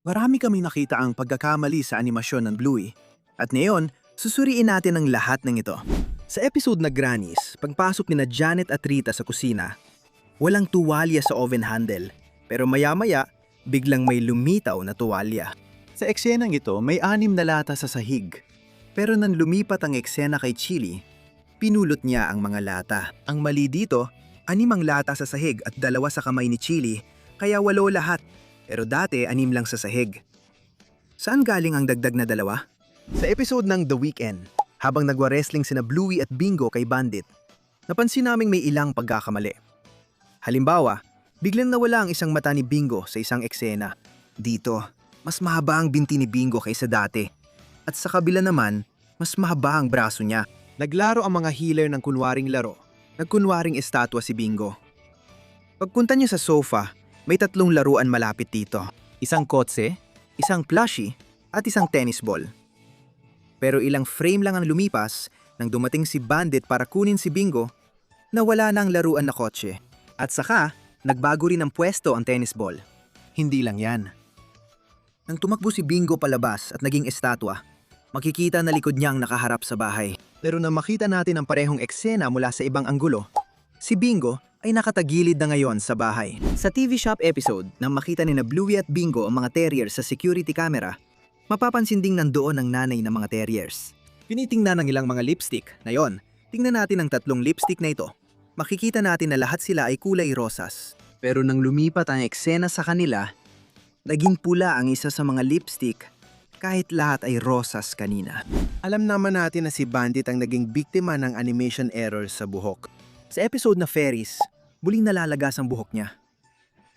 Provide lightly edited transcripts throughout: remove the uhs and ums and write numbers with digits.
Marami kaming nakita ang pagkakamali sa animasyon ng Bluey. At ngayon, susuriin natin ang lahat ng ito. Sa episode na Grannies, pagpasok ni na Janet at Rita sa kusina, walang tuwalya sa oven handle. Pero maya-maya, biglang may lumitaw na tuwalya. Sa eksenang ito, may 6 na lata sa sahig. Pero nang lumipat ang eksena kay Chili, pinulot niya ang mga lata. Ang mali dito, 6 ang lata sa sahig at 2 sa kamay ni Chili, kaya 8 lahat. Pero dati 6 lang sa sahig. Saan galing ang dagdag na 2? Sa episode ng The Weekend, habang nagwa-wrestling sina Bluey at Bingo kay Bandit, napansin naming may ilang pagkakamali. Halimbawa, biglang nawala ang isang mata ni Bingo sa isang eksena. Dito, mas mahaba ang binti ni Bingo kaysa dati. At sa kabila naman, mas mahaba ang braso niya. Naglaro ang mga healer ng kunwaring laro. Nagkunwaring estatwa si Bingo. Pagpunta niya sa sofa, may 3 laruan malapit dito. Isang kotse, isang plushie, at isang tennis ball. Pero ilang frame lang ang lumipas nang dumating si Bandit para kunin si Bingo, nawala na ang laruan na kotse. At saka, nagbago rin ang pwesto ang tennis ball. Hindi lang yan. Nang tumakbo si Bingo palabas at naging estatwa, makikita na likod niya ang nakaharap sa bahay. Pero nang makita natin ang parehong eksena mula sa ibang anggulo, si Bingo ay nakatagilid na ngayon sa bahay. Sa TV Shop episode, nang makita ni na Bluey at Bingo ang mga terrier sa security camera, mapapansin ding nandoon ang nanay ng mga terriers. Tinitingnan ng ilang mga lipstick. Ngayon, tingnan natin ang 3 lipstick na ito. Makikita natin na lahat sila ay kulay rosas. Pero nang lumipat ang eksena sa kanila, naging pula ang isa sa mga lipstick kahit lahat ay rosas kanina. Alam naman natin na si Bandit ang naging biktima ng animation errors sa buhok. Sa episode na Fairies, muling nalalagas ang buhok niya.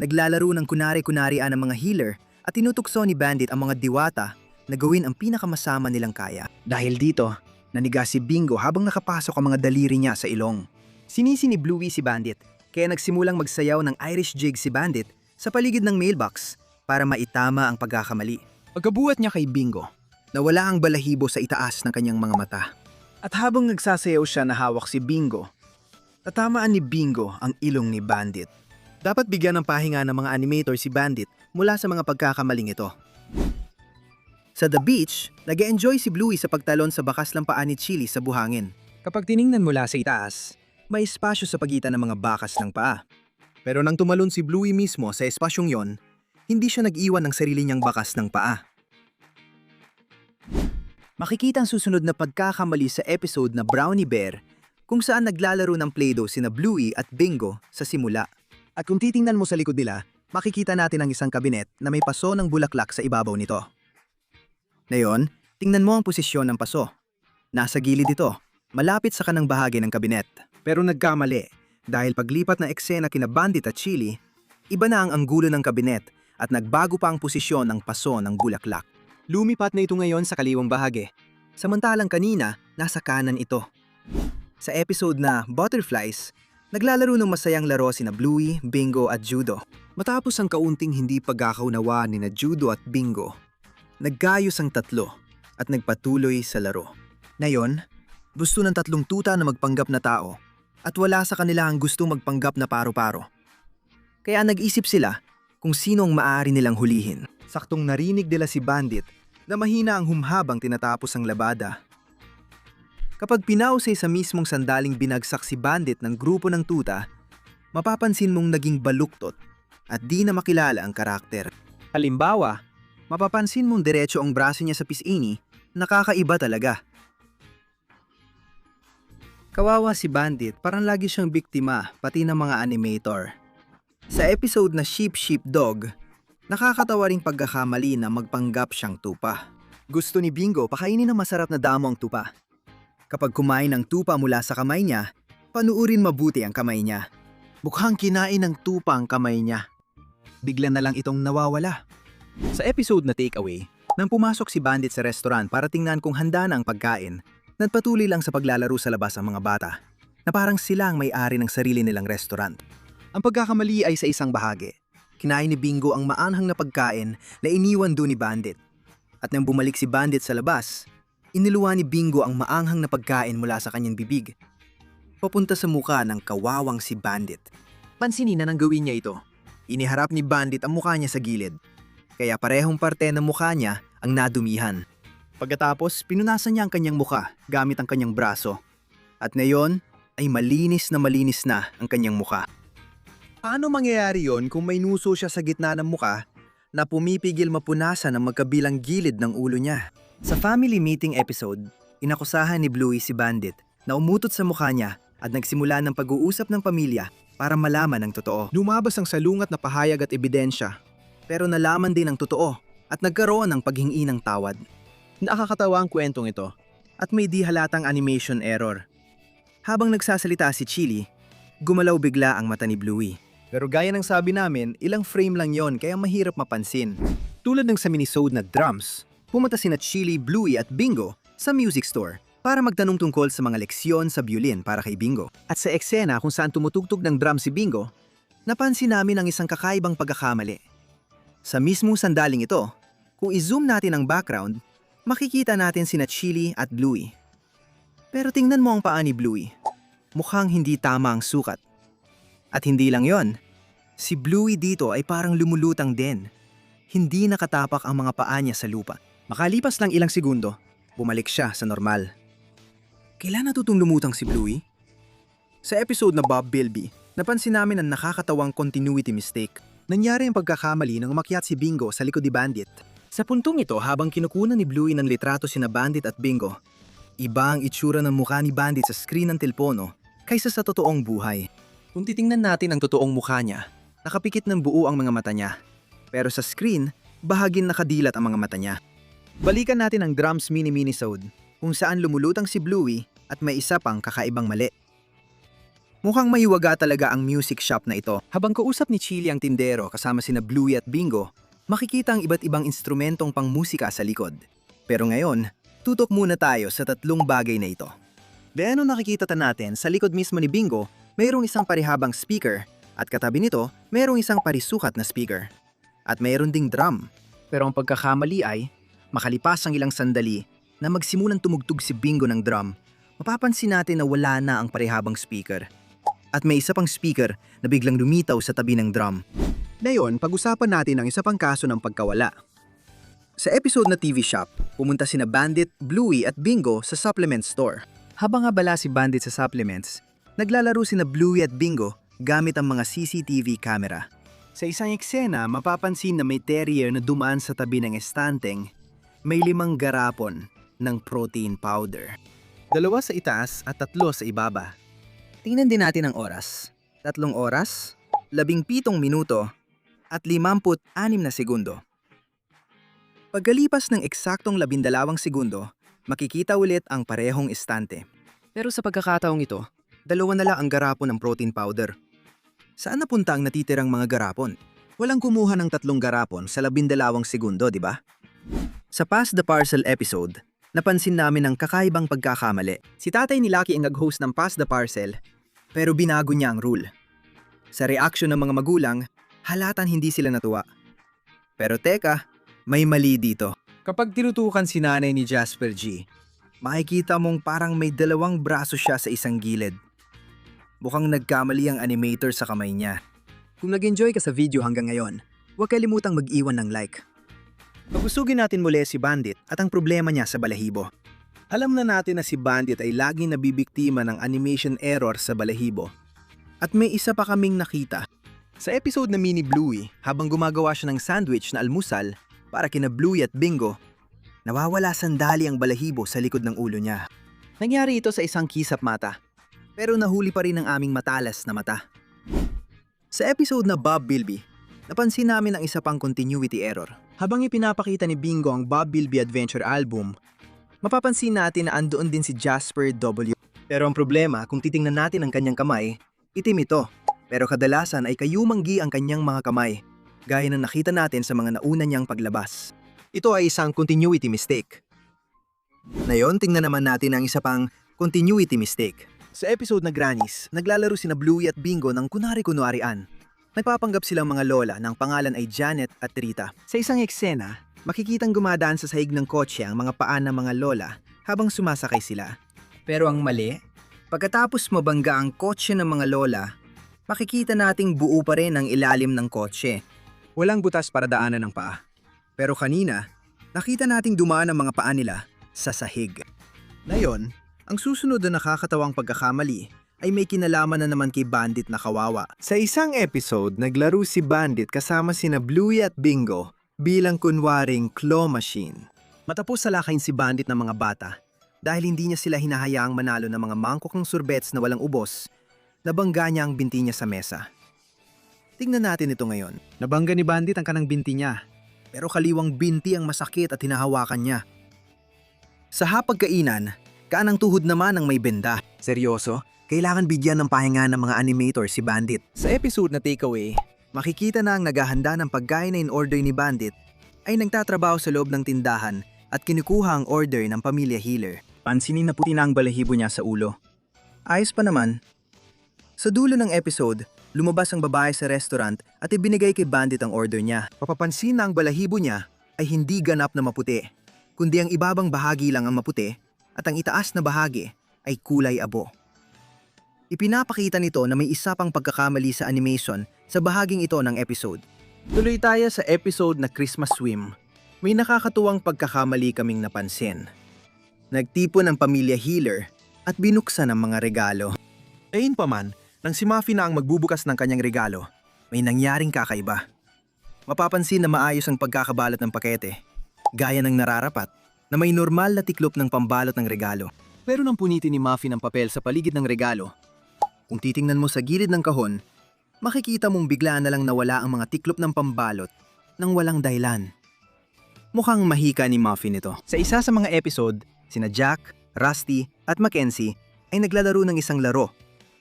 Naglalaro ng kunari-kunarian ng mga healer at tinutukso ni Bandit ang mga diwata na gawin ang pinakamasama nilang kaya. Dahil dito, naniga si Bingo habang nakapasok ang mga daliri niya sa ilong. Sinisi ni Bluey si Bandit, kaya nagsimulang magsayaw ng Irish jig si Bandit sa paligid ng mailbox para maitama ang pagkakamali. Pagkabuhat niya kay Bingo, nawala ang balahibo sa itaas ng kanyang mga mata. At habang nagsasayaw siya na hawak si Bingo, tatamaan ni Bingo ang ilong ni Bandit. Dapat bigyan ng pahinga ng mga animator si Bandit mula sa mga pagkakamaling ito. Sa The Beach, nag-enjoy si Bluey sa pagtalon sa bakas ng paa ni Chili sa buhangin. Kapag tiningnan mula sa itaas, may espasyo sa pagitan ng mga bakas ng paa. Pero nang tumalon si Bluey mismo sa espasyong yon, hindi siya nag-iwan ng sarili niyang bakas ng paa. Makikita ang susunod na pagkakamali sa episode na Brownie Bear, kung saan naglalaro ng Play-Doh sina Bluey at Bingo sa simula. At kung titingnan mo sa likod nila, makikita natin ang isang kabinet na may paso ng bulaklak sa ibabaw nito. Ngayon, tingnan mo ang posisyon ng paso. Nasa gilid ito, malapit sa kanang bahagi ng kabinet. Pero nagkamali, dahil paglipat ng eksena kina Bandit at Chili, iba na ang anggulo ng kabinet at nagbago pa ang posisyon ng paso ng bulaklak. Lumipat na ito ngayon sa kaliwang bahagi, samantalang kanina nasa kanan ito. Sa episode na Butterflies, naglalaro ng masayang laro sina Bluey, Bingo at Judo. Matapos ang kaunting hindi pagkakaunawa ni na Judo at Bingo, naggayos ang 3 at nagpatuloy sa laro. Ngayon, gusto ng 3 tuta na magpanggap na tao at wala sa kanila ang gusto magpanggap na paro-paro. Kaya nag-isip sila kung sino ang maaari nilang hulihin. Saktong narinig nila si Bandit na mahina ang humhabang tinatapos ang labada. Kapag pinausay sa mismong sandaling binagsak si Bandit ng grupo ng tuta, mapapansin mong naging baluktot at di na makilala ang karakter. Halimbawa, mapapansin mong diretso ang braso niya sa pisini, nakakaiba talaga. Kawawa si Bandit, parang lagi siyang biktima pati ng mga animator. Sa episode na Sheep Sheep Dog, nakakatawa ring pagkakamali na magpanggap siyang tupa. Gusto ni Bingo pakainin ng masarap na damo ang tupa. Kapag kumain ng tupa mula sa kamay niya, panuurin mabuti ang kamay niya. Mukhang kinain ng tupa ang kamay niya. Bigla na lang itong nawawala. Sa episode na Takeaway, nang pumasok si Bandit sa restaurant para tingnan kung handa na ang pagkain, nagpatuloy lang sa paglalaro sa labas ang mga bata, na parang sila ang may-ari ng sarili nilang restaurant. Ang pagkakamali ay sa isang bahagi. Kinain ni Bingo ang maanghang na pagkain na iniwan doon ni Bandit. At nang bumalik si Bandit sa labas, iniluwa ni Bingo ang maanghang na pagkain mula sa kanyang bibig, papunta sa muka ng kawawang si Bandit. Pansinin na nang gawin niya ito. Iniharap ni Bandit ang mukha niya sa gilid. kaya parehong parte ng mukha niya ang nadumihan. Pagkatapos, pinunasan niya ang kanyang mukha gamit ang kanyang braso. At ngayon ay malinis na ang kanyang mukha. Paano mangyayari yon kung may nuso siya sa gitna ng mukha na pumipigil mapunasan ang magkabilang gilid ng ulo niya? Sa family meeting episode, inakusahan ni Bluey si Bandit na umutot sa mukha niya at nagsimula ng pag-uusap ng pamilya para malaman ang totoo. Lumabas ang salungat na pahayag at ebidensya, pero nalaman din ang totoo at nagkaroon ng paghingi ng tawad. Nakakatawa ang kwentong ito at may di halatang animation error. Habang nagsasalita si Chili, gumalaw bigla ang mata ni Bluey. Pero gaya ng sabi namin, ilang frame lang yon kaya mahirap mapansin. Tulad ng sa minisode na drums, pumunta sina Chili, Bluey at Bingo sa music store para magtanong tungkol sa mga leksyon sa violin para kay Bingo. At sa eksena kung saan tumutugtog ng drum si Bingo, napansin namin ang isang kakaibang pagkakamali. Sa mismong sandaling ito, kung i-zoom natin ang background, makikita natin sina Chili at Bluey. Pero tingnan mo ang paa ni Bluey. Mukhang hindi tama ang sukat. At hindi lang yon, si Bluey dito ay parang lumulutang din. Hindi nakatapak ang mga paa niya sa lupa. Makalipas lang ilang segundo, bumalik siya sa normal. Kailan natutong lumutang si Bluey? Sa episode na Bob Bilby, napansin namin ang nakakatawang continuity mistake. Nangyari ang pagkakamali nang umakyat si Bingo sa likod ni Bandit. Sa puntong ito, habang kinukunan ni Bluey ng litrato sina Bandit at Bingo, iba ang itsura ng mukha ni Bandit sa screen ng telepono kaysa sa totoong buhay. Kung titingnan natin ang totoong mukha niya, nakapikit ng buo ang mga mata niya. Pero sa screen, bahaging nakadilat ang mga mata niya. Balikan natin ang drums mini-minisode, kung saan lumulutang si Bluey at may isa pang kakaibang mali. Mukhang mahiwaga talaga ang music shop na ito. Habang kausap ni Chili ang tindero kasama sina Bluey at Bingo, makikita ang iba't ibang instrumentong pangmusika sa likod. Pero ngayon, tutok muna tayo sa tatlong bagay na ito. Beano nakikita natin sa likod mismo ni Bingo, mayroong isang parihabang speaker at katabi nito, mayroong isang parisukat na speaker. At mayroon ding drum. Pero ang pagkakamali ay, makalipas ang ilang sandali na magsimulang tumugtog si Bingo ng drum, mapapansin natin na wala na ang parihabang speaker. At may isa pang speaker na biglang lumitaw sa tabi ng drum. Ngayon, pag-usapan natin ang isa pang kaso ng pagkawala. Sa episode na TV Shop, pumunta sina Bandit, Bluey at Bingo sa supplement store. Habang abala si Bandit sa supplements, naglalaro sina Bluey at Bingo gamit ang mga CCTV camera. Sa isang eksena, mapapansin na may terrier na dumaan sa tabi ng estanteng, may 5 garapon ng protein powder. 2 sa itaas at 3 sa ibaba. Tingnan din natin ang oras. 3 oras, 17 minuto, at 56 na segundo. Pagkalipas ng eksaktong 12 segundo, makikita ulit ang parehong estante. Pero sa pagkakataong ito, 2 na lang ang garapon ng protein powder. Saan napunta ang natitirang mga garapon? Walang kumuha ng 3 garapon sa 12 segundo, di ba? Sa Pass the Parcel episode, napansin namin ang kakaibang pagkakamali. Si tatay ni Lucky ang nag-host ng Pass the Parcel, pero binago niya ang rule. Sa reaksyon ng mga magulang, halatan hindi sila natuwa. Pero teka, may mali dito. Kapag tinutukan si nanay ni Jasper G, makikita mong parang may 2 braso siya sa isang gilid. Mukhang nagkamali ang animator sa kamay niya. Kung nag-enjoy ka sa video hanggang ngayon, huwag kalimutang mag-iwan ng like. Pag-usugin natin muli si Bandit at ang problema niya sa balahibo. Alam na natin na si Bandit ay laging nabibiktima ng animation error sa balahibo. At may isa pa kaming nakita. Sa episode na Mini Bluey, habang gumagawa siya ng sandwich na almusal para kina Bluey at Bingo, nawawala sandali ang balahibo sa likod ng ulo niya. Nangyari ito sa isang kisap mata, pero nahuli pa rin ang aming matalas na mata. Sa episode na Bob Bilby, napansin namin ang isa pang continuity error. Habang ipinapakita ni Bingo ang Bob Bilby Adventure Album, mapapansin natin na andoon din si Jasper W. Pero ang problema, kung titingnan natin ang kanyang kamay, itim ito. Pero kadalasan ay kayumanggi ang kanyang mga kamay, gaya ng nakita natin sa mga nauna niyang paglabas. Ito ay isang continuity mistake. Ngayon, tingnan naman natin ang isa pang continuity mistake. Sa episode na Grannies, naglalaro sina Bluey at Bingo ng kunwari-kunwarian. Nagpapanggap silang mga lola ng pangalan ay Janet at Rita. Sa isang eksena, makikitang gumadaan sa sahig ng kotse ang mga paa ng mga lola habang sumasakay sila. Pero ang mali, pagkatapos mabangga ang kotse ng mga lola, makikita nating buo pa rin ang ilalim ng kotse. Walang butas para daanan ng paa. Pero kanina, nakita nating dumaan ang mga paa nila sa sahig. Ngayon, ang susunod na nakakatawang pagkakamali ay may kinalaman na naman kay Bandit na kawawa. Sa isang episode, naglaro si Bandit kasama sina Bluey at Bingo bilang kunwaring claw machine. Matapos salakayin si Bandit ng mga bata dahil hindi niya sila hinahayaang manalo ng mga mangkok ng sorbets na walang ubos, nabangga niya ang binti niya sa mesa. Tingnan natin ito ngayon. Nabangga ni Bandit ang kanang binti niya, pero kaliwang binti ang masakit at hinahawakan niya. Sa hapagkainan, kaanang tuhod naman ang may benda. Seryoso, kailangan bigyan ng pahinga ng mga animator si Bandit. Sa episode na takeaway, makikita na ang naghahanda ng pagkain na in-order ni Bandit ay nagtatrabaho sa loob ng tindahan at kinukuha ang order ng pamilya Healer. Pansinin na puti na ang balahibo niya sa ulo. Ayos pa naman. Sa dulo ng episode, lumabas ang babae sa restaurant at ibinigay kay Bandit ang order niya. Papapansin na ang balahibo niya ay hindi ganap na maputi, kundi ang ibabang bahagi lang ang maputi at ang itaas na bahagi ay kulay abo. Ipinapakita nito na may isa pang pagkakamali sa animation sa bahaging ito ng episode. Tuloy tayo sa episode na Christmas Swim. May nakakatuwang pagkakamali kaming napansin. Nagtipon ang pamilya Healer at binuksan ang mga regalo. Gayunpaman, nang si Muffy na ang magbubukas ng kanyang regalo, may nangyaring kakaiba. Mapapansin na maayos ang pagkakabalot ng pakete, gaya ng nararapat na may normal na tiklop ng pambalot ng regalo. Pero nang punitin ni Muffy ng papel sa paligid ng regalo, kung titingnan mo sa gilid ng kahon, makikita mong bigla na lang nawala ang mga tiklop ng pambalot nang walang dahilan. Mukhang mahika ni Muffy nito. Sa isa sa mga episode, sina Jack, Rusty at Mackenzie ay naglalaro ng isang laro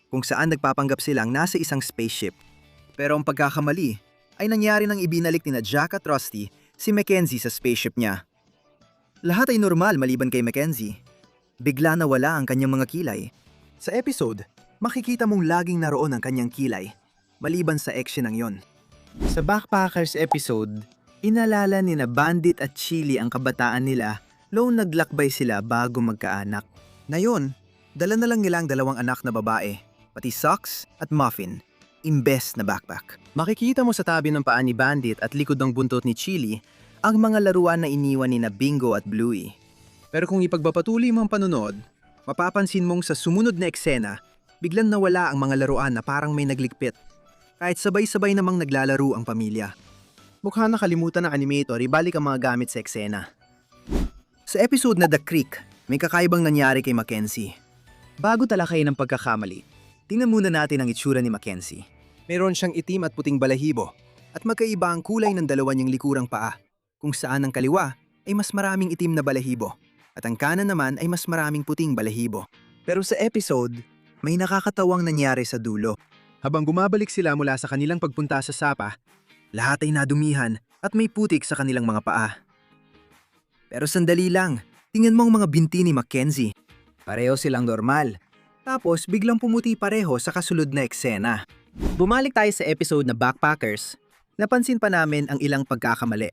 kung saan nagpapanggap silang nasa isang spaceship. Pero ang pagkakamali ay nangyari nang ibinalik ni Jack at Rusty si Mackenzie sa spaceship niya. Lahat ay normal maliban kay Mackenzie. Bigla nawala ang kanyang mga kilay. Sa episode, makikita mong laging naroon ang kanyang kilay, maliban sa action ng yon. Sa Backpackers episode, inalala ni na Bandit at Chili ang kabataan nila noong naglakbay sila bago magkaanak. Ngayon, dala na lang nila ang dalawang anak na babae, pati Socks at Muffin, imbes na backpack. Makikita mo sa tabi ng paa ni Bandit at likod ng buntot ni Chili ang mga laruan na iniwan ni na Bingo at Bluey. Pero kung ipagpapatuloy mo ang panunod, mapapansin mong sa sumunod na eksena, biglang nawala ang mga laruan na parang may nagligpit. Kahit sabay-sabay namang naglalaro ang pamilya. Mukha nakalimutan ng animator ibalik ang mga gamit sa eksena. Sa episode na The Creek, may kakaibang nangyari kay Mackenzie. Bago talakayin ng pagkakamali, tingnan muna natin ang itsura ni Mackenzie. Meron siyang itim at puting balahibo at magkaiba ang kulay ng dalawa niyang likurang paa, kung saan ang kaliwa ay mas maraming itim na balahibo at ang kanan naman ay mas maraming puting balahibo. Pero sa episode, may nakakatawang nangyari sa dulo. Habang bumabalik sila mula sa kanilang pagpunta sa sapa, lahat ay nadumihan at may putik sa kanilang mga paa. Pero sandali lang, tingnan mo ang mga binti ni Mackenzie. Pareho silang normal. Tapos biglang pumuti pareho sa kasunod na eksena. Bumalik tayo sa episode na Backpackers, napansin pa namin ang ilang pagkakamali.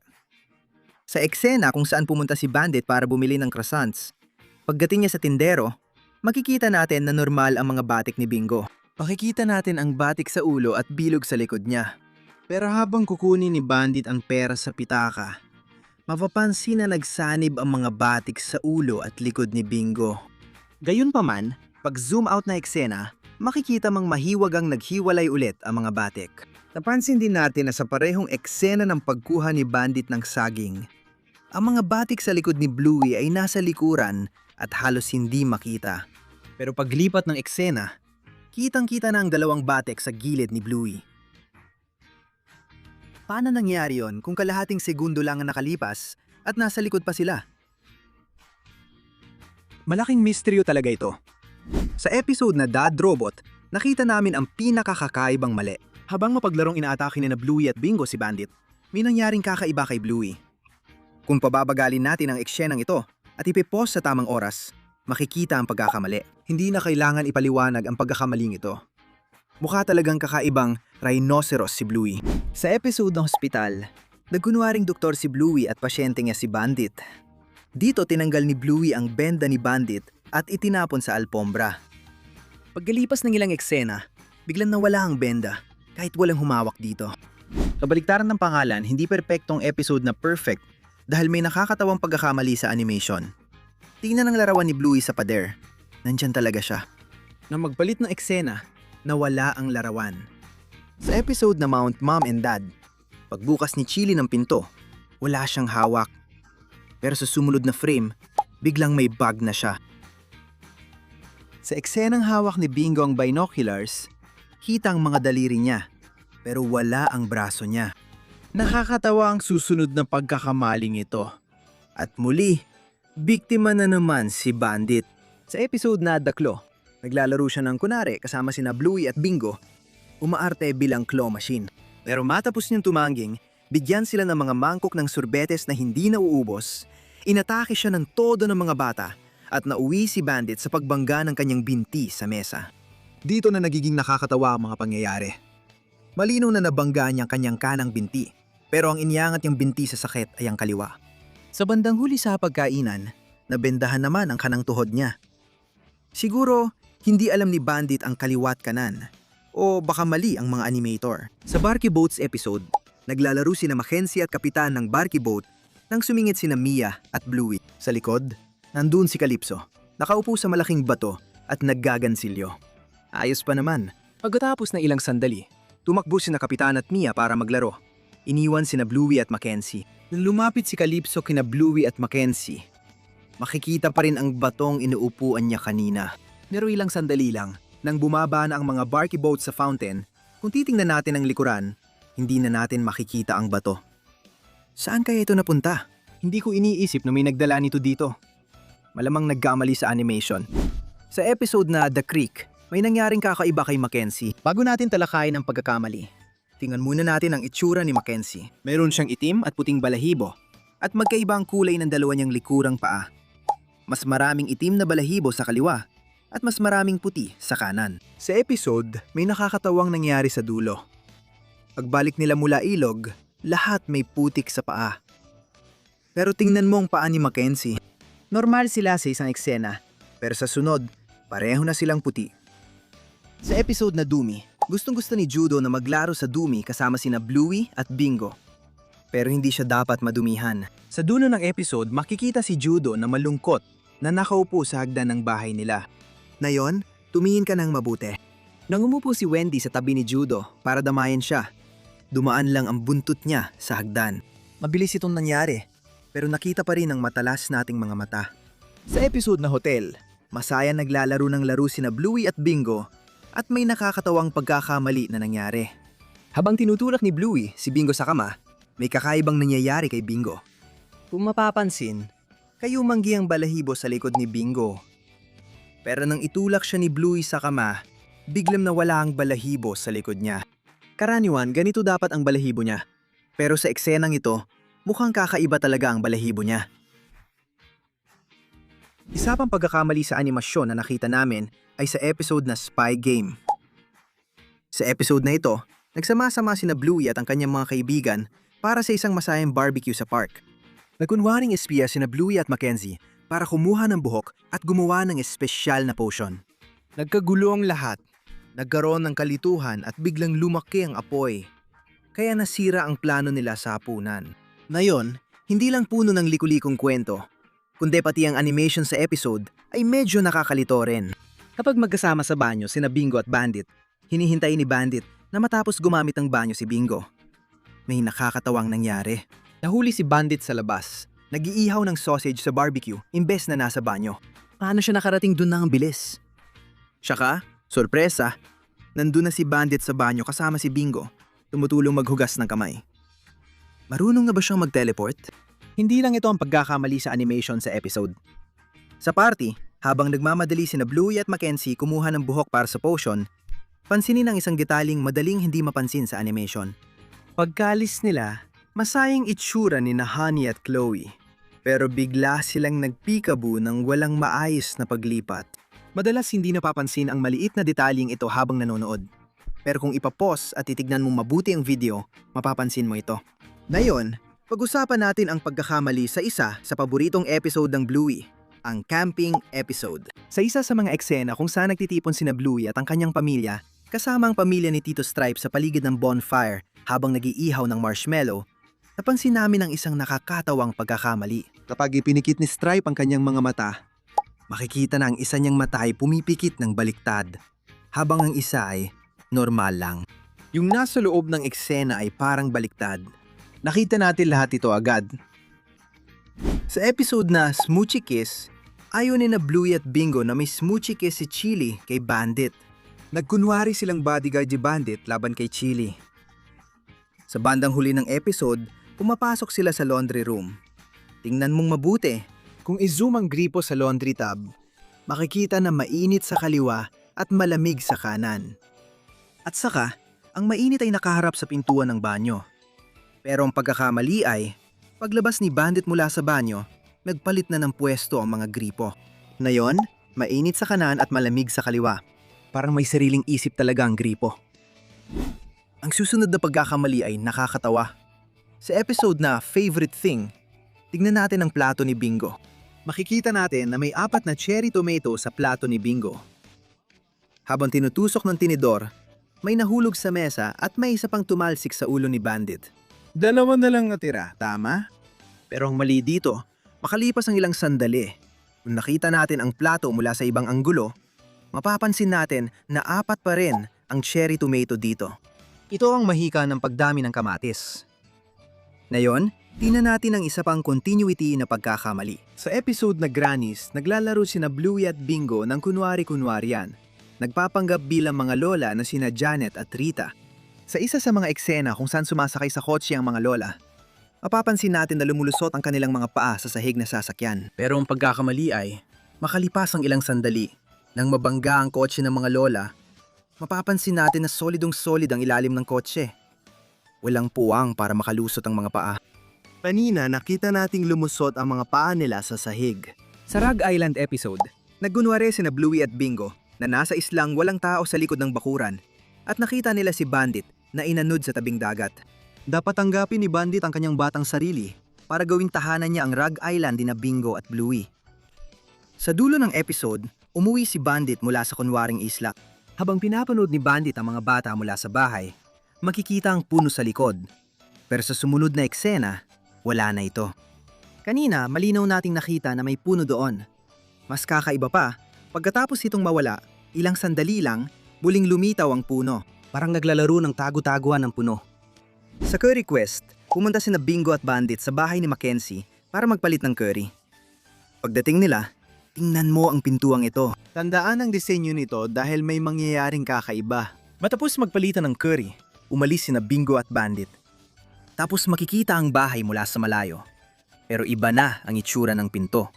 Sa eksena kung saan pumunta si Bandit para bumili ng croissants, pagdating niya sa tindero, makikita natin na normal ang mga batik ni Bingo. Makikita natin ang batik sa ulo at bilog sa likod niya. Pero habang kukunin ni Bandit ang pera sa pitaka, mapapansin na nagsanib ang mga batik sa ulo at likod ni Bingo. Gayunpaman, pag zoom out na eksena, makikita mang mahiwagang naghiwalay ulit ang mga batik. Napansin din natin na sa parehong eksena ng pagkuha ni Bandit ng saging, ang mga batik sa likod ni Bluey ay nasa likuran at halos hindi makita. Pero paglipat ng eksena, kitang-kita na ang dalawang batik sa gilid ni Bluey. Paano nangyari yon kung kalahating segundo lang ang nakalipas at nasa likod pa sila? Malaking misteryo talaga ito. Sa episode na Dad Robot, nakita namin ang pinakakakaibang mali. Habang mapaglarong inaatake ni na Bluey at Bingo si Bandit, may nangyaring kakaiba kay Bluey. Kung pababagalin natin ang eksenang ito at ipipost sa tamang oras, makikita ang pagkakamali. Hindi na kailangan ipaliwanag ang pagkakamaling ito. Mukha talagang kakaibang rhinoceros si Bluey. Sa episode ng hospital, nagkunwaring doktor si Bluey at pasyente niya si Bandit. Dito tinanggal ni Bluey ang benda ni Bandit at itinapon sa alpombra. Pagkalipas ng ilang eksena, biglang nawala ang benda kahit walang humawak dito. Kabaliktaran ng pangalan, hindi perpektong episode na perfect dahil may nakakatawang pagkakamali sa animation. Tingnan ang larawan ni Bluey sa pader. Nandyan talaga siya. Nang magpalit ng eksena, nawala ang larawan. Sa episode na Mount Mom and Dad, pagbukas ni Chili ng pinto, wala siyang hawak. Pero sa sumunod na frame, biglang may bag na siya. Sa eksenang hawak ni Bingo ang binoculars, kita ang mga daliri niya, pero wala ang braso niya. Nakakatawa ang susunod na pagkakamaling ito. At muli, biktima na naman si Bandit. Sa episode na The Claw, naglalaro siya ng kunare kasama sina Bluey at Bingo, umaarte bilang claw machine. Pero matapos niyang tumangging, bigyan sila ng mga mangkok ng sorbetes na hindi nauubos, inatake siya ng todo ng mga bata, at nauwi si Bandit sa pagbangga ng kanyang binti sa mesa. Dito na nagiging nakakatawa ang mga pangyayari. Malinaw na nabangga niya ang kanyang kanang binti, pero ang iniangat niyang binti sa sakit ay ang kaliwa. Sa bandang huli sa pagkainan, nabendahan naman ang kanang tuhod niya. Siguro, hindi alam ni Bandit ang kaliwat kanan, o baka mali ang mga animator. Sa Barky Boats episode, naglalaro sina Mackenzie at kapitan ng Barky Boat nang sumingit sina Mia at Bluey. Sa likod, nandun si Calypso, nakaupo sa malaking bato at naggagansilyo. Ayos pa naman. Pagkatapos ng ilang sandali, tumakbo sina Kapitan at Mia para maglaro. Iniwan sina Bluey at Mackenzie. Nang lumapit si Calypso kina Bluey at Mackenzie, makikita pa rin ang batong inuupuan niya kanina. Pero ilang sandali lang, nang bumaba na ang mga Barky Boats sa fountain, kung titingnan natin ang likuran, hindi na natin makikita ang bato. Saan kaya ito napunta? Hindi ko iniisip na may nagdala nito dito. Malamang nagkamali sa animation. Sa episode na The Creek, may nangyaring kakaiba kay Mackenzie. Bago natin talakayin ang pagkakamali, tingnan muna natin ang itsura ni Mackenzie. Meron siyang itim at puting balahibo, at magkaiba ang kulay ng dalawa niyang likurang paa. Mas maraming itim na balahibo sa kaliwa, at mas maraming puti sa kanan. Sa episode, may nakakatawang nangyari sa dulo. Pagbalik nila mula ilog, lahat may putik sa paa. Pero tingnan mo ang paa ni Mackenzie. Normal sila sa isang eksena, pero sa sunod, pareho na silang puti. Sa episode na Dumi, gustong-gusto ni Judo na maglaro sa Dumi kasama sina Bluey at Bingo. Pero hindi siya dapat madumihan. Sa dulo ng episode, makikita si Judo na malungkot na nakaupo sa hagdan ng bahay nila. Ngayon, tumingin ka ng mabuti. Nang umupo si Wendy sa tabi ni Judo para damayan siya, dumaan lang ang buntot niya sa hagdan. Mabilis itong nangyari, pero nakita pa rin ang matalas nating mga mata. Sa episode na Hotel, masaya naglalaro ng laro sina Bluey at Bingo at may nakakatawang pagkakamali na nangyari. Habang tinutulak ni Bluey si Bingo sa kama, may kakaibang nangyayari kay Bingo. Kung mapapansin, kayumanggi ang balahibo sa likod ni Bingo. Pero nang itulak siya ni Bluey sa kama, biglang nawala ang balahibo sa likod niya. Karaniwan, ganito dapat ang balahibo niya. Pero sa eksenang ito, mukhang kakaiba talaga ang balahibo niya. Isa pang pagkakamali sa animasyon na nakita namin ay sa episode na Spy Game. Sa episode na ito, nagsama-sama sina Bluey at ang kanyang mga kaibigan para sa isang masayang barbecue sa park. Nagkunwaring espiya sina Bluey at Mackenzie para kumuha ng buhok at gumawa ng espesyal na potion. Nagkagulo ang lahat. Nagkaroon ng kalituhan at biglang lumaki ang apoy. Kaya nasira ang plano nila sa hapunan. Ngayon, hindi lang puno ng likulikong kwento, kundi pati ang animation sa episode ay medyo nakakalito rin. Kapag magkasama sa banyo sina Bingo at Bandit, hinihintay ni Bandit na matapos gumamit ng banyo si Bingo. May nakakatawang nangyari. Nahuli si Bandit sa labas. Nag-iihaw ng sausage sa barbecue imbes na nasa banyo. Paano siya nakarating dun ng bilis? Tsaka, sorpresa, nandun na si Bandit sa banyo kasama si Bingo, tumutulong maghugas ng kamay. Marunong na ba siyang mag-teleport? Hindi lang ito ang pagkakamali sa animation sa episode. Sa party, habang nagmamadali sina Bluey at Mackenzie kumuha ng buhok para sa potion, pansinin ang isang detaling madaling hindi mapansin sa animation. Pagkalis nila, masayang itsura ni na Honey at Chloe, pero bigla silang nagpikaboo ng walang maayos na paglipat. Madalas hindi napapansin ang maliit na detalyeng ito habang nanonood. Pero kung ipapause at titignan mong mabuti ang video, mapapansin mo ito. Ngayon, pag-usapan natin ang pagkakamali sa isa sa paboritong episode ng Bluey, ang camping episode. Sa isa sa mga eksena kung saan nagtitipon sina Bluey at ang kanyang pamilya, Kasama ang pamilya ni Tito Stripe sa paligid ng bonfire habang nag-iihaw ng marshmallow, napansin namin ang isang nakakatawang pagkakamali. Kapag ipinikit ni Stripe ang kanyang mga mata, makikita na ang isa niyang mata ay pumipikit ng baliktad, habang ang isa ay normal lang. Yung nasa loob ng eksena ay parang baliktad. Nakita natin lahat ito agad. Sa episode na Smoochie Kiss, ayaw ni na Bluey at Bingo na may Smoochie Kiss si Chili kay Bandit. Nagkunwari silang bodyguard ni Bandit laban kay Chili. Sa bandang huli ng episode, pumapasok sila sa laundry room. Tingnan mong mabuti. Kung i-zoom ang gripo sa laundry tub, makikita na mainit sa kaliwa at malamig sa kanan. At saka, ang mainit ay nakaharap sa pintuan ng banyo. Pero ang pagkakamali ay, paglabas ni Bandit mula sa banyo, nagpalit na ng pwesto ang mga gripo. Ngayon, mainit sa kanan at malamig sa kaliwa. Parang may sariling isip talaga ang gripo. Ang susunod na pagkakamali ay nakakatawa. Sa episode na Favorite Thing, tignan natin ang plato ni Bingo. Makikita natin na may 4 na cherry tomato sa plato ni Bingo. Habang tinutusok ng tinidor, may nahulog sa mesa at may isa pang tumalsik sa ulo ni Bandit. 2 na lang natira, tama? Pero ang mali dito, makalipas ang ilang sandali, kung nakita natin ang plato mula sa ibang anggulo, mapapansin natin na 4 pa rin ang cherry tomato dito. Ito ang mahika ng pagdami ng kamatis. Ngayon, tingnan natin ang isa pang continuity na pagkakamali. Sa episode na Grannies, naglalaro sina Bluey at Bingo ng kunwari-kunwarian. Nagpapanggap bilang mga lola na sina Janet at Rita. Sa isa sa mga eksena kung saan sumasakay sa kotse ang mga lola, mapapansin natin na lumulusot ang kanilang mga paa sa sahig na sasakyan. Pero ang pagkakamali ay, makalipas ang ilang sandali, nang mabangga ang kotse ng mga lola, mapapansin natin na solidong-solid ang ilalim ng kotse. Walang puwang para makalusot ang mga paa. Kanina nakita nating lumusot ang mga paa nila sa sahig. Sa Rag Island episode, naggunwari sina Bluey at Bingo na nasa islang walang tao sa likod ng bakuran at nakita nila si Bandit na inanod sa tabing dagat. Dapat tanggapin ni Bandit ang kanyang batang sarili para gawing tahanan niya ang Rag Island ni na Bingo at Bluey. Sa dulo ng episode, umuwi si Bandit mula sa kunwaring isla. Habang pinapanood ni Bandit ang mga bata mula sa bahay, makikita ang puno sa likod. Pero sa sumunod na eksena, wala na ito. Kanina, malinaw nating nakita na may puno doon. Mas kakaiba pa, pagkatapos itong mawala, ilang sandali lang, muling lumitaw ang puno. Parang naglalaro ng tago-taguan ng puno. Sa Curry Quest, pumunta sina Bingo at Bandit sa bahay ni Mackenzie para magpalit ng curry. Pagdating nila, tingnan mo ang pintuang ito. Tandaan ang disenyo nito dahil may mangyayaring kakaiba. Matapos magpalitan ng curry, umalis sina Bingo at Bandit. Tapos makikita ang bahay mula sa malayo. Pero iba na ang itsura ng pinto.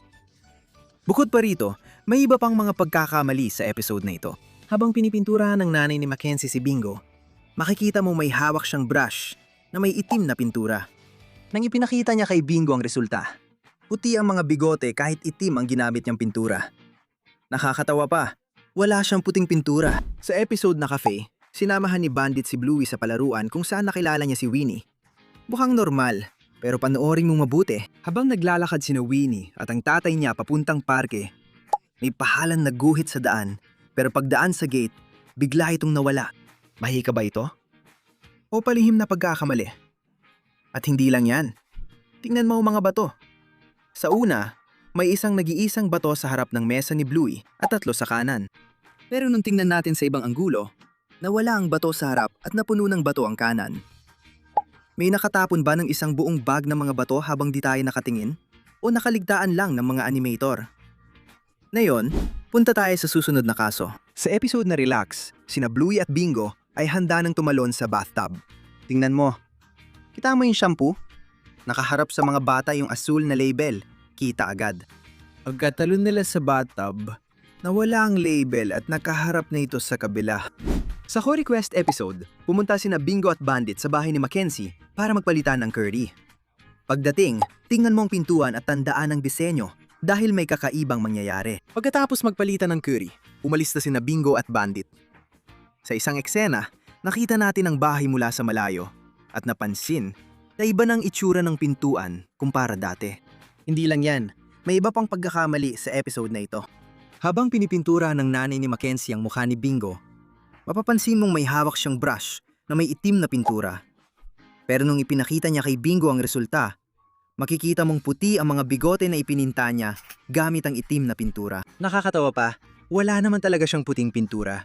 Bukod pa rito, may iba pang mga pagkakamali sa episode na ito. Habang pinipinturahan ng nanay ni Mackenzie si Bingo, makikita mo may hawak siyang brush na may itim na pintura. Nang ipinakita niya kay Bingo ang resulta, puti ang mga bigote kahit itim ang ginamit niyang pintura. Nakakatawa pa, wala siyang puting pintura. Sa episode na Cafe, sinamahan ni Bandit si Bluey sa palaruan kung saan nakilala niya si Winnie. Mukhang normal, pero panoorin mong mabuti. Habang naglalakad sina Winnie at ang tatay niya papuntang parke, may pahalan na guhit sa daan, pero pagdaan sa gate, bigla itong nawala. Mahika ba ito? O palihim na pagkakamali? At hindi lang yan. Tingnan mo ang mga bato. Sa una, may isang nag-iisang bato sa harap ng mesa ni Bluey at 3 sa kanan. Pero nung tingnan natin sa ibang anggulo, nawala ang bato sa harap at napuno ng bato ang kanan. May nakatapon ba ng isang buong bag ng mga bato habang di tayo nakatingin? O nakaligtaan lang ng mga animator? Ngayon, punta tayo sa susunod na kaso. Sa episode na Relax, sina Bluey at Bingo ay handa ng tumalon sa bathtub. Tingnan mo. Kita mo yung shampoo? Nakaharap sa mga bata yung asul na label. Kita agad. Pagkatalon nila sa bathtub, nawala ang label at nakaharap na ito sa kabila. Sa Curry Quest episode, pumunta sina Bingo at Bandit sa bahay ni Mackenzie para magpalitan ng curry. Pagdating, tingnan mo ang pintuan at tandaan ang disenyo dahil may kakaibang mangyayari. Pagkatapos magpalitan ng curry, umalis na sina Bingo at Bandit. Sa isang eksena, nakita natin ang bahay mula sa malayo at napansin na iba ng itsura ng pintuan kumpara dati. Hindi lang yan, may iba pang pagkakamali sa episode na ito. Habang pinipintura ng nanay ni Mackenzie ang mukha ni Bingo, Mapapansin mong may hawak siyang brush na may itim na pintura. Pero nung ipinakita niya kay Bingo ang resulta, makikita mong puti ang mga bigote na ipininta niya gamit ang itim na pintura. Nakakatawa pa, wala naman talaga siyang puting pintura.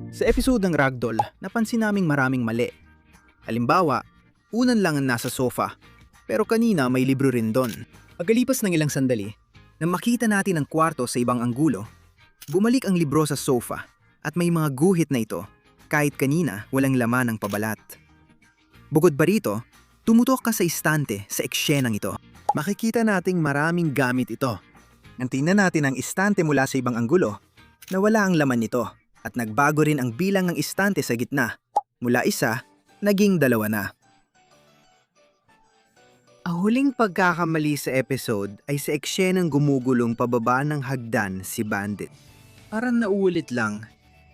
Sa episode ng Ragdoll, napansin naming maraming mali. Halimbawa, unan lang ang nasa sofa, pero kanina may libro rin doon. Pagkalipas ng ilang sandali, nang makita natin ang kwarto sa ibang anggulo, bumalik ang libro sa sofa at may mga guhit na ito kahit kanina walang laman ng pabalat. Bukod pa rito, tumutok ka sa istante sa eksenang ito. Makikita nating maraming gamit ito. Nang tingnan natin ang istante mula sa ibang anggulo, nawala ang laman nito at nagbago rin ang bilang ng istante sa gitna. Mula isa, naging 2 na. Ang huling pagkakamali sa episode ay sa eksenang gumugulong pababa ng hagdan si Bandit. Parang nauulit lang,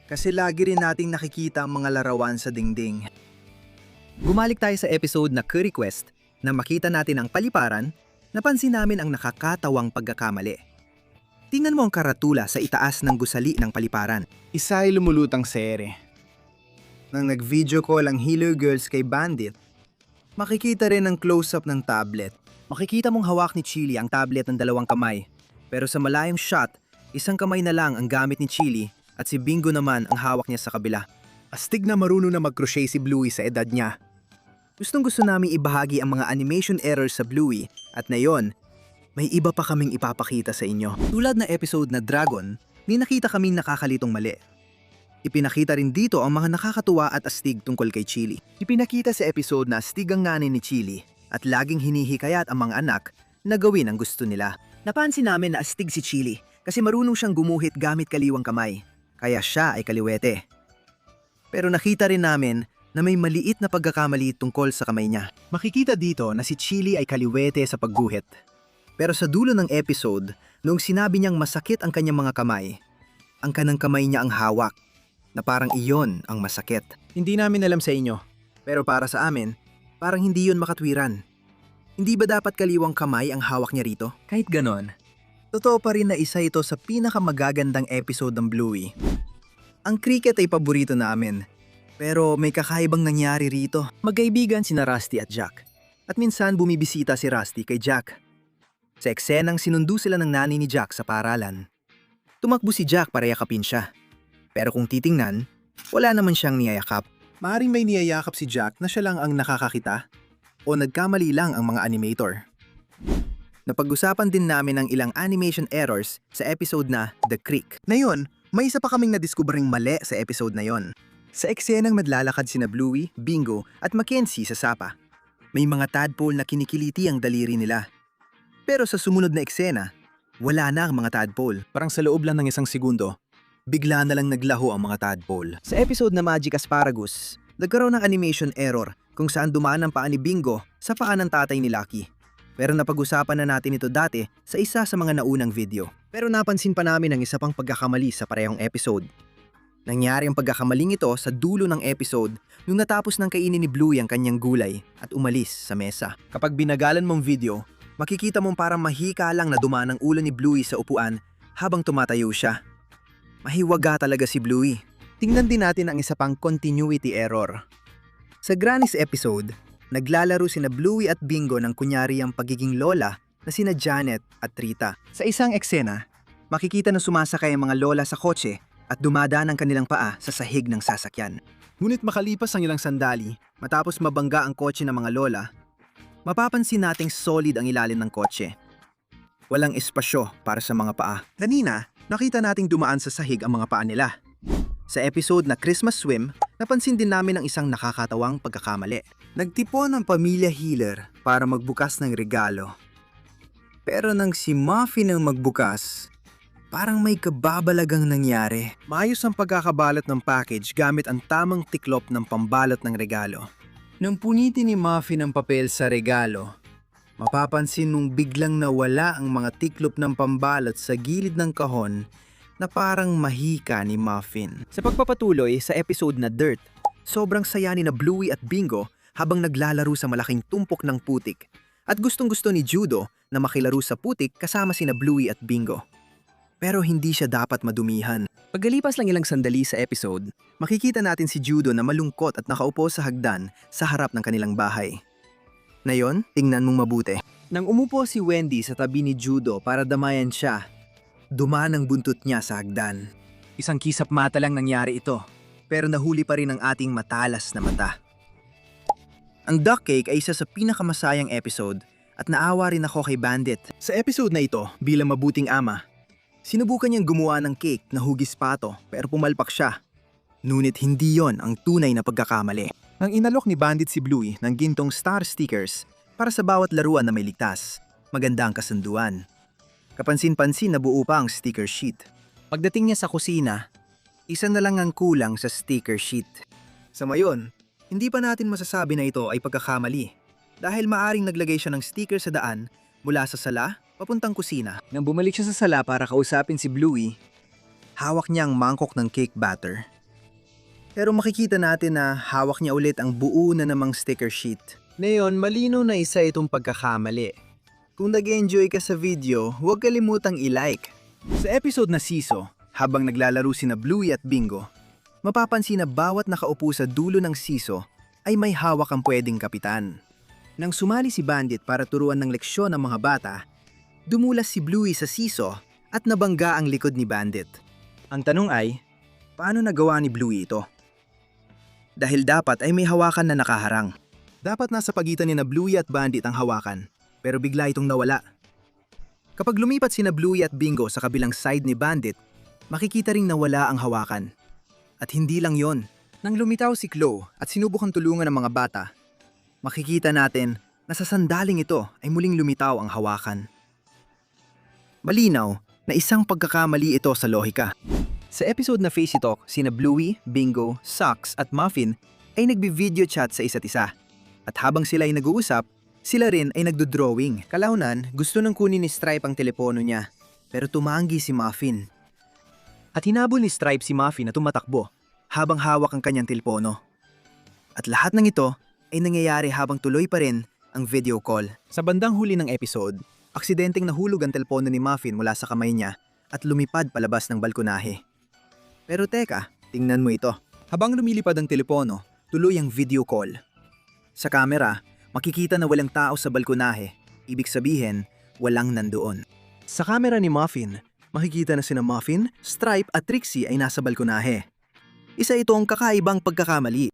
kasi lagi rin nating nakikita ang mga larawan sa dingding. Bumalik tayo sa episode na Curry Quest na makita natin ang paliparan, napansin namin ang nakakatawang pagkakamali. Tingnan mo ang karatula sa itaas ng gusali ng paliparan. Isa ay lumulutang sa ere. Nang nag-video call ang Healer Girls kay Bandit, makikita rin ang close-up ng tablet. Makikita mong hawak ni Chili ang tablet ng 2 kamay, pero sa malayong shot, 1 kamay na lang ang gamit ni Chili at si Bingo naman ang hawak niya sa kabila. Astig na marunong na mag-crochet si Bluey sa edad niya. Gustong-gusto namin ibahagi ang mga animation errors sa Bluey at ngayon, may iba pa kaming ipapakita sa inyo. Tulad na episode na Dragon, may nakita kaming nakakalitong mali. Ipinakita rin dito ang mga nakakatuwa at astig tungkol kay Chili. Ipinakita sa episode na astig ang nanay ni Chili at laging hinihikayat ang mga anak na gawin ang gusto nila. Napansin namin na astig si Chili kasi marunong siyang gumuhit gamit kaliwang kamay, kaya siya ay kaliwete. Pero nakita rin namin na may maliit na pagkakamali tungkol sa kamay niya. Makikita dito na si Chili ay kaliwete sa pagguhit. Pero sa dulo ng episode, noong sinabi niyang masakit ang kanyang mga kamay, ang kanang kamay niya ang hawak, na parang iyon ang masakit. Hindi namin alam sa inyo, pero para sa amin, parang hindi yun makatwiran. Hindi ba dapat kaliwang kamay ang hawak niya rito? Kahit ganon, totoo pa rin na isa ito sa pinakamagagandang episode ng Bluey. Ang cricket ay paborito namin, pero may kakaibang nangyari rito. Magkaibigan sina Rusty at Jack, at minsan bumibisita si Rusty kay Jack. Sa eksenang sinundo sila ng nanay ni Jack sa paaralan. Tumakbo si Jack para yakapin siya. Pero kung titingnan, wala naman siyang niyayakap. Maaaring may niyayakap si Jack na siya lang ang nakakakita o nagkamali lang ang mga animator. Napag-usapan din namin ang ilang animation errors sa episode na The Creek. Ngayon, may isa pa kaming nadiskubring mali sa episode na yon. Sa eksenang madlalakad sina Bluey, Bingo at Mackenzie sa sapa, may mga tadpole na kinikiliti ang daliri nila. Pero sa sumunod na eksena, wala na ang mga tadpole. Parang sa loob lang ng 1 segundo, bigla na lang naglaho ang mga tadpole. Sa episode na Magic Asparagus, nagkaroon ng animation error kung saan dumaan ang paa ni Bingo sa paa ng tatay ni Lucky. Pero napag-usapan na natin ito dati sa isa sa mga naunang video. Pero napansin pa namin ang isa pang pagkakamali sa parehong episode. Nangyari ang pagkakamaling ito sa dulo ng episode nung natapos ng kainin ni Bluey ang kanyang gulay at umalis sa mesa. Kapag binagalan mong video, makikita mong parang mahika lang na dumaan ang ulo ni Bluey sa upuan habang tumatayo siya. Mahiwaga talaga si Bluey. Tingnan din natin ang isa pang continuity error. Sa Granny's episode, naglalaro sina Bluey at Bingo ng kunyari ang pagiging lola na sina Janet at Rita. Sa isang eksena, makikita na sumasakay ang mga lola sa kotse at dumadaan ang kanilang paa sa sahig ng sasakyan. Ngunit makalipas ang ilang sandali, matapos mabangga ang kotse ng mga lola, mapapansin nating solid ang ilalim ng kotse. Walang espasyo para sa mga paa. Kanina, nakita nating dumaan sa sahig ang mga paa nila. Sa episode na Christmas Swim, napansin din namin ang isang nakakatawang pagkakamali. Nagtipon ang pamilya Healer para magbukas ng regalo. Pero nang si Muffy nang magbukas, parang may kababalagang nangyari. Maayos ang pagkakabalot ng package gamit ang tamang tiklop ng pambalot ng regalo. Nang punitin ni Muffy ng papel sa regalo, mapapansin mong biglang nawala ang mga tiklop ng pambalot sa gilid ng kahon na parang mahika ni Muffin. Sa pagpapatuloy sa episode na Dirt, sobrang saya ni na Bluey at Bingo habang naglalaro sa malaking tumpok ng putik at gustong-gusto ni Judo na makilaro sa putik kasama sina Bluey at Bingo. pero hindi siya dapat madumihan. Pagkalipas lang ilang sandali sa episode, makikita natin si Judo na malungkot at nakaupo sa hagdan sa harap ng kanilang bahay. Ngayon, tingnan mong mabuti. Nang umupo si Wendy sa tabi ni Judo para damayan siya, dumaan ang buntot niya sa hagdan. Isang kisap mata lang nangyari ito, pero nahuli pa rin ang ating matalas na mata. Ang duck cake ay isa sa pinakamasayang episode at naawa rin ako kay Bandit. Sa episode na ito, bilang mabuting ama, sinubukan niyang gumawa ng cake na hugis pato pero pumalpak siya. Ngunit hindi yon ang tunay na pagkakamali. Nang inalok ni Bandit si Bluey ng gintong star stickers para sa bawat laruan na may ligtas, maganda ang kasunduan. Kapansin-pansin na buo pa ang sticker sheet. Pagdating niya sa kusina, isa na lang ang kulang sa sticker sheet. Sa mayon, hindi pa natin masasabi na ito ay pagkakamali dahil maaring naglagay siya ng sticker sa daan mula sa sala papuntang kusina. Nang bumalik siya sa sala para kausapin si Bluey, hawak niya ang mangkok ng cake batter. Pero makikita natin na hawak niya ulit ang buo na namang sticker sheet. Ngayon, malino na isa itong pagkakamali. Kung nag-enjoy ka sa video, huwag kalimutang i-like. Sa episode na Siso, habang naglalaro sina Bluey at Bingo, mapapansin na bawat nakaupo sa dulo ng siso ay may hawak ang pwedeng kapitan. Nang sumali si Bandit para turuan ng leksyon ang mga bata, dumulas si Bluey sa siso at nabangga ang likod ni Bandit. Ang tanong ay, paano nagawa ni Bluey ito? Dahil dapat ay may hawakan na nakaharang. Dapat nasa pagitan ni na Bluey at Bandit ang hawakan, pero bigla itong nawala. Kapag lumipat sina Bluey at Bingo sa kabilang side ni Bandit, makikita ring nawala ang hawakan. At hindi lang yon. Nang lumitaw si Chloe at sinubukang tulungan ng mga bata, makikita natin na sa sandaling ito ay muling lumitaw ang hawakan. Malinaw na isang pagkakamali ito sa lohika. Sa episode na Face Talk, sina Bluey, Bingo, Socks at Muffin ay nagbi-video chat sa isa't isa. At habang sila ay nag-uusap, sila rin ay nagdo-drawing. Kalaunan, gusto nang kunin ni Stripe ang telepono niya, pero tumanggi si Muffin. At hinabol ni Stripe si Muffin na tumatakbo habang hawak ang kanyang telepono. At lahat ng ito ay nangyayari habang tuloy pa rin ang video call. Sa bandang huli ng episode, aksidenteng nahulog ang telepono ni Muffin mula sa kamay niya at lumipad palabas ng balkonahe. Pero teka, tingnan mo ito. Habang lumilipad ang telepono, tuloy ang video call. Sa kamera, makikita na walang tao sa balkonahe. Ibig sabihin, walang nandoon. Sa kamera ni Muffin, makikita na sina Muffin, Stripe at Trixie ay nasa balkonahe. Isa itong kakaibang pagkakamali